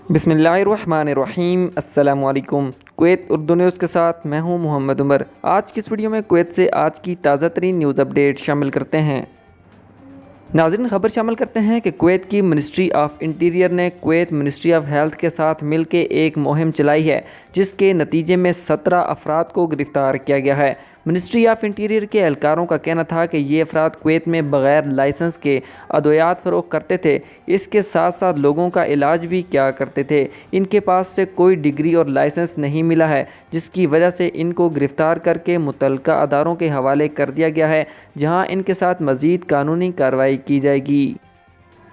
बिस्मिल्लाहिर्रहमानिर्रहीम। अस्सलाम वालेकुम। कुवैत उर्दू न्यूज़ के साथ मैं हूं मोहम्मद उमर। आज की इस वीडियो में कुवैत से आज की ताज़ा तरीन न्यूज़ अपडेट शामिल करते हैं। नाज़रीन, खबर शामिल करते हैं कि कुवैत की मिनिस्ट्री ऑफ इंटीरियर ने कुवैत मिनिस्ट्री ऑफ हेल्थ के साथ मिलकर एक मुहिम चलाई है, जिसके नतीजे में 17 अफराद को गिरफ़्तार किया गया है। मिनिस्ट्री ऑफ इंटीरियर के एहलकारों का कहना था कि ये अफराद कुवैत में बग़ैर लाइसेंस के अद्वियात फ़रोख्त करते थे, इसके साथ साथ लोगों का इलाज भी किया करते थे। इनके पास से कोई डिग्री और लाइसेंस नहीं मिला है, जिसकी वजह से इनको गिरफ़्तार करके मुतल्लिका अदारों के हवाले कर दिया गया है, जहां इनके साथ मज़ीद कानूनी कार्रवाई की जाएगी।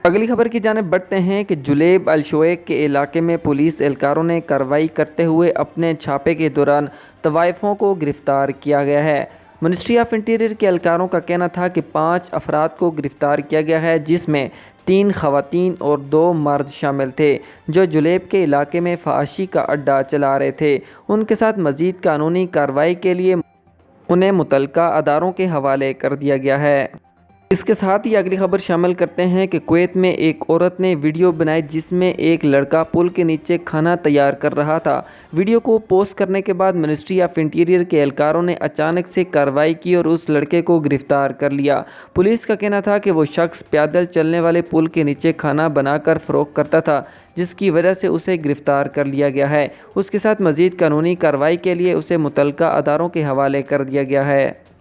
अगली खबर की जानिब बढ़ते हैं कि जुलेब अल-शोएक के इलाके में पुलिस एहलकारों ने कार्रवाई करते हुए अपने छापे के दौरान तवाइफों को गिरफ़्तार किया गया है। मिनिस्ट्री ऑफ इंटीरियर के एहलकारों का कहना था कि 5 अफराद को गिरफ़्तार किया गया है, जिसमें 3 ख़वातीन और 2 मर्द शामिल थे, जो जुलेब के इलाके में फहाशी का अड्डा चला रहे थे। उनके साथ मज़ीद कानूनी कार्रवाई के लिए उन्हें मुतल्लिका अदारों के हवाले कर दिया गया है। इसके साथ ही अगली खबर शामिल करते हैं कि कुवैत में एक औरत ने वीडियो बनाई, जिसमें एक लड़का पुल के नीचे खाना तैयार कर रहा था। वीडियो को पोस्ट करने के बाद मिनिस्ट्री ऑफ इंटीरियर के एहलकारों ने अचानक से कार्रवाई की और उस लड़के को गिरफ़्तार कर लिया। पुलिस का कहना था कि वो शख्स पैदल चलने वाले पुल के नीचे खाना बनाकर फ़रोख्त करता था, जिसकी वजह से उसे गिरफ़्तार कर लिया गया है। उसके साथ मज़ीद कानूनी कार्रवाई के लिए उसे मुतल्लिका अदारों के हवाले कर दिया गया है।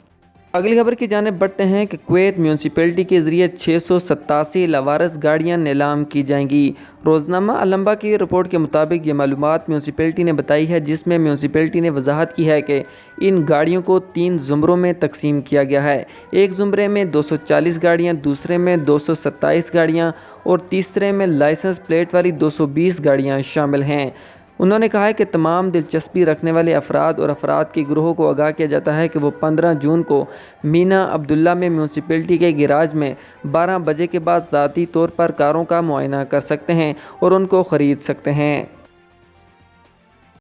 अगली खबर की जानिब बढ़ते हैं कि कुवैत म्यूनसिपैलिटी के ज़रिए 687 लवारस गाड़ियां नीलाम की जाएंगी। रोज़नामा अलंबा की रिपोर्ट के मुताबिक ये मालूमात म्यूनसिपैलिटी ने बताई है, जिसमें म्यूनसिपैलिटी ने वजाहत की है कि इन गाड़ियों को 3 ज़ुमरों में तकसीम किया गया है। एक ज़ुमरे में 240 गाड़ियाँ, दूसरे में 227 गाड़ियाँ और तीसरे में लाइसेंस प्लेट वाली 220 गाड़ियाँ शामिल हैं। उन्होंने कहा है कि तमाम दिलचस्पी रखने वाले अफराद और अफराद के गिरोह को आगाह किया जाता है कि वो 15 जून को मीना अब्दुल्ला में म्यूनसिपैलिटी के गैराज में 12 बजे के बाद ज़ाती तौर पर कारों का मुआयना कर सकते हैं और उनको ख़रीद सकते हैं।